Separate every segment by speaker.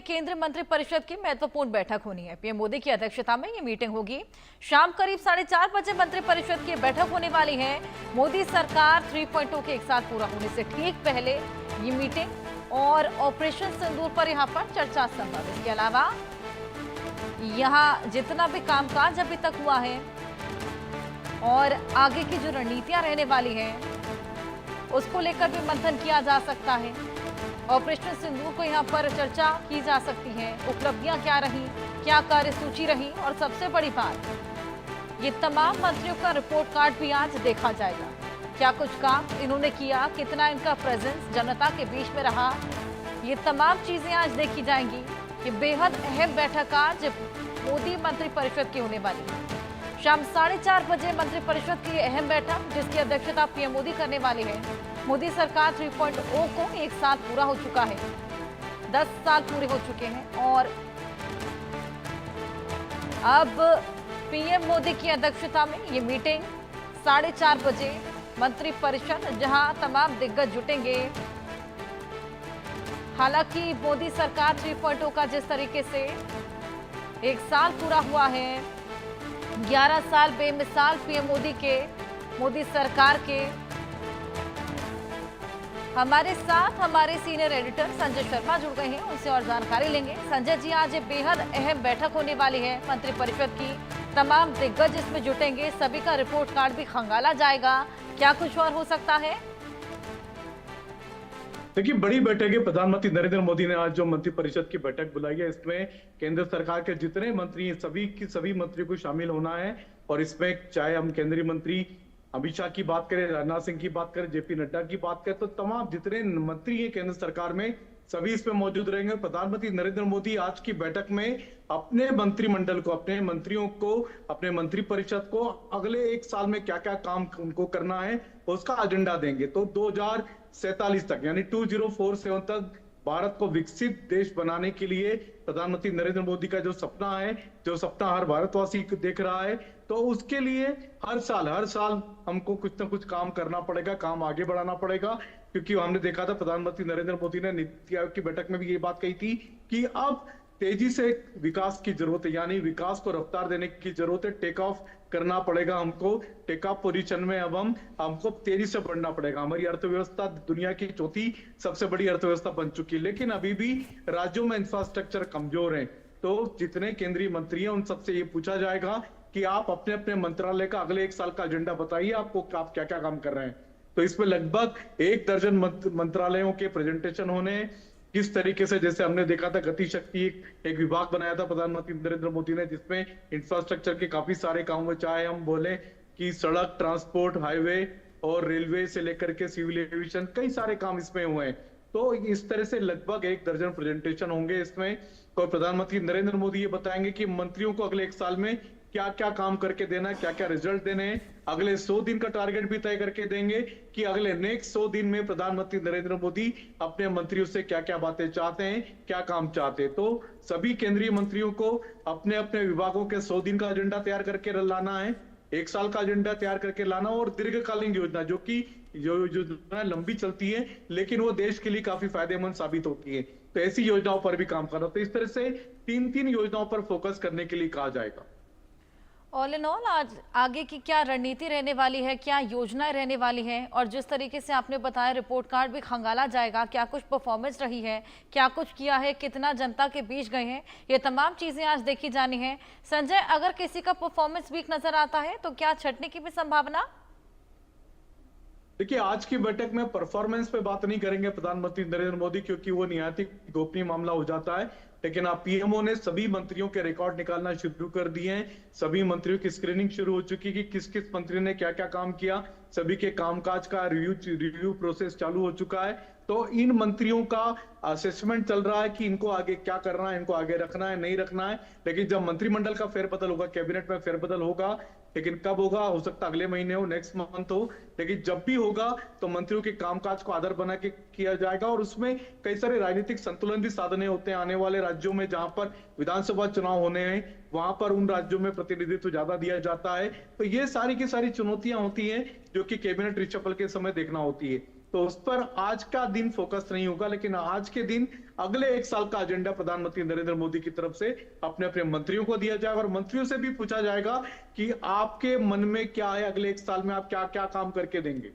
Speaker 1: केंद्रीय मंत्रिपरिषद की महत्वपूर्ण बैठक होनी है। पीएम मोदी की अध्यक्षता में ये मीटिंग होगी। शाम करीब 4:30 बजे मंत्रिपरिषद की बैठक होने वाली है। मोदी सरकार 3.0 के एक साल पूरा होने से ठीक पहले ये मीटिंग और ऑपरेशन सिंदूर पर यहाँ पर चर्चा संभव। इसके अलावा यहाँ जितना भी कामकाज अभी तक हुआ है और आगे की जो रणनीतियां रहने वाली है उसको लेकर भी मंथन किया जा सकता है। ऑपरेशन सिंदूर को यहाँ पर चर्चा की जा सकती है। उपलब्धियां क्या रही, क्या कार्यसूची रही और सबसे बड़ी बात, ये तमाम मंत्रियों का रिपोर्ट कार्ड भी आज देखा जाएगा। क्या कुछ काम इन्होंने किया, कितना इनका प्रेजेंस जनता के बीच में रहा, ये तमाम चीजें आज देखी जाएंगी। ये बेहद अहम बैठक आज मोदी मंत्रिपरिषद की होने वाली है। शाम 4:30 बजे मंत्रिपरिषद की अहम बैठक, जिसकी अध्यक्षता पीएम मोदी करने वाले हैं। मोदी सरकार 3.0 को एक साल पूरा हो चुका है, 10 साल पूरे हो चुके हैं और अब पीएम मोदी की अध्यक्षता में ये मीटिंग 4:30 बजे मंत्रिपरिषद, जहां तमाम दिग्गज जुटेंगे। हालांकि मोदी सरकार 3.0 का जिस तरीके से एक साल पूरा हुआ है, 11 साल बेमिसाल पीएम मोदी के, मोदी सरकार के। हमारे साथ हमारे सीनियर एडिटर संजय शर्मा जुड़ गए हैं, उनसे और जानकारी लेंगे। संजय जी, आज बेहद अहम बैठक होने वाली है मंत्रिपरिषद की। तमाम दिग्गज इसमें जुटेंगे, सभी का रिपोर्ट कार्ड भी खंगाला जाएगा। क्या कुछ और हो सकता है?
Speaker 2: देखिए, बड़ी बैठक है। प्रधानमंत्री नरेंद्र मोदी ने आज जो मंत्रिपरिषद की बैठक बुलाई है, इसमें केंद्र सरकार के जितने मंत्री हैं सभी मंत्रियों को शामिल होना है। और इसमें चाहे हम केंद्रीय मंत्री अमित शाह की बात करें, राजनाथ सिंह की बात करें, जेपी नड्डा की बात करें, तो तमाम जितने मंत्री हैं केंद्र सरकार में सभी इसमें मौजूद रहेंगे। प्रधानमंत्री नरेंद्र मोदी आज की बैठक में अपने मंत्रिमंडल को, अपने मंत्रियों को, अपने मंत्रिपरिषद को अगले एक साल में क्या क्या काम उनको करना है उसका एजेंडा देंगे। तो 2047 तक यानी 2047 तक भारत को विकसित देश बनाने के लिए प्रधानमंत्री नरेंद्र मोदी का जो सपना है, जो सपना हर भारतवासी देख रहा है, तो उसके लिए हर साल हमको कुछ ना कुछ काम करना पड़ेगा, काम आगे बढ़ाना पड़ेगा। क्योंकि हमने देखा था प्रधानमंत्री नरेंद्र मोदी ने नीति आयोग की बैठक में भी ये बात कही थी कि अब तेजी से विकास की जरूरत है, यानी विकास को रफ्तार देने की जरूरत है। टेक ऑफ करना पड़ेगा हमको, टेक ऑफ पोजीशन में अब हमको तेजी से बढ़ना पड़ेगा। हमारी अर्थव्यवस्था दुनिया की चौथी सबसे बड़ी अर्थव्यवस्था बन चुकी है, लेकिन अभी भी राज्यों में इंफ्रास्ट्रक्चर कमजोर है। तो जितने केंद्रीय मंत्री हैं उन सबसे ये पूछा जाएगा कि आप अपने अपने मंत्रालय का अगले एक साल का एजेंडा बताइए, आप क्या क्या काम कर रहे हैं। तो इसमें लगभग 1 दर्जन मंत्रालयों के प्रेजेंटेशन होने। किस तरीके से, जैसे हमने देखा था गति शक्ति एक विभाग बनाया था प्रधानमंत्री नरेंद्र मोदी ने, जिसमें इंफ्रास्ट्रक्चर के काफी सारे काम हुए, चाहे हम बोले कि सड़क, ट्रांसपोर्ट, हाईवे और रेलवे से लेकर के सिविल एविएशन, कई सारे काम इसमें हुए हैं। तो इस तरह से लगभग 1 दर्जन प्रेजेंटेशन होंगे इसमें। और प्रधानमंत्री नरेंद्र मोदी ये बताएंगे कि मंत्रियों को अगले एक साल में क्या क्या काम करके देना है, क्या क्या रिजल्ट देने हैं। अगले 100 दिन का टारगेट भी तय करके देंगे कि अगले नेक्स्ट 100 दिन में प्रधानमंत्री नरेंद्र मोदी अपने मंत्रियों से क्या क्या बातें चाहते हैं, क्या काम चाहते हैं। तो सभी केंद्रीय मंत्रियों को अपने अपने विभागों के 100 दिन का एजेंडा तैयार करके लाना है, 1 साल का एजेंडा तैयार करके लाना, और दीर्घकालीन योजना जो कि योजना लंबी चलती है लेकिन वो देश के लिए काफी फायदेमंद साबित होती है, तो ऐसी योजनाओं पर भी काम करना। तो इस तरह से 3 योजनाओं पर फोकस करने के लिए कहा जाएगा।
Speaker 1: ऑल इन ऑल आज आगे की क्या रणनीति रहने वाली है, क्या योजनाएं रहने वाली हैं, और जिस तरीके से आपने बताया रिपोर्ट कार्ड भी खंगाला जाएगा, क्या कुछ परफॉर्मेंस रही है, क्या कुछ किया है, कितना जनता के बीच गए हैं, ये तमाम चीजें आज देखी जानी है। संजय, अगर किसी का परफॉर्मेंस वीक नजर आता है तो क्या छटने की भी संभावना?
Speaker 2: देखिए, आज की बैठक में परफॉर्मेंस पे बात नहीं करेंगे प्रधानमंत्री नरेंद्र मोदी, क्योंकि वो निहायत ही गोपनीय मामला हो जाता है। लेकिन आप पीएमओ ने सभी मंत्रियों के रिकॉर्ड निकालना शुरू कर दिए हैं। सभी मंत्रियों की स्क्रीनिंग शुरू हो चुकी है कि किस किस मंत्री ने क्या क्या काम किया। सभी के कामकाज का रिव्यू प्रोसेस चालू हो चुका है। तो इन मंत्रियों का असेसमेंट चल रहा है कि इनको आगे क्या करना है, इनको आगे रखना है, नहीं रखना है। लेकिन जब मंत्रिमंडल का फेरबदल होगा, कैबिनेट में फेरबदल होगा, लेकिन कब होगा, हो सकता है अगले महीने हो, नेक्स्ट मंथ हो, लेकिन जब भी होगा तो मंत्रियों के कामकाज को आधार बना के किया जाएगा। और उसमें कई सारे राजनीतिक संतुलन भी साधने होते हैं। आने वाले राज्यों में जहां पर विधानसभा चुनाव होने हैं, वहां पर उन राज्यों में प्रतिनिधित्व ज्यादा दिया जाता है। तो ये सारी की सारी चुनौतियां होती हैं जो कि कैबिनेट रिशफल के समय देखना होती है। तो उस पर आज का दिन फोकस नहीं होगा, लेकिन आज के दिन अगले 1 साल का एजेंडा प्रधानमंत्री नरेंद्र मोदी की तरफ से अपने अपने मंत्रियों को दिया जाएगा और मंत्रियों से भी पूछा जाएगा कि आपके मन में क्या है, अगले 1 साल में आप क्या क्या काम करके देंगे।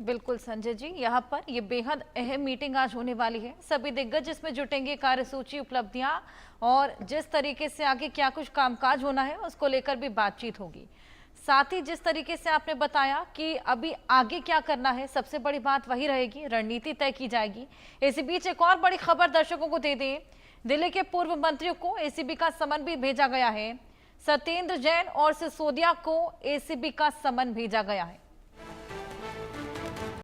Speaker 1: बिल्कुल संजय जी, यहाँ पर ये बेहद अहम मीटिंग आज होने वाली है। सभी दिग्गज इसमें जुटेंगे, कार्यसूची, उपलब्धियां और जिस तरीके से आगे क्या कुछ कामकाज होना है उसको लेकर भी बातचीत होगी। साथ ही जिस तरीके से आपने बताया कि अभी आगे क्या करना है, सबसे बड़ी बात वही रहेगी, रणनीति तय की जाएगी। इसी बीच एक और बड़ी खबर दर्शकों को दे दें, दिल्ली के पूर्व मंत्रियों को एसीबी का समन भी भेजा गया है। सत्येंद्र जैन और सिसोदिया को एसीबी का समन भेजा गया है।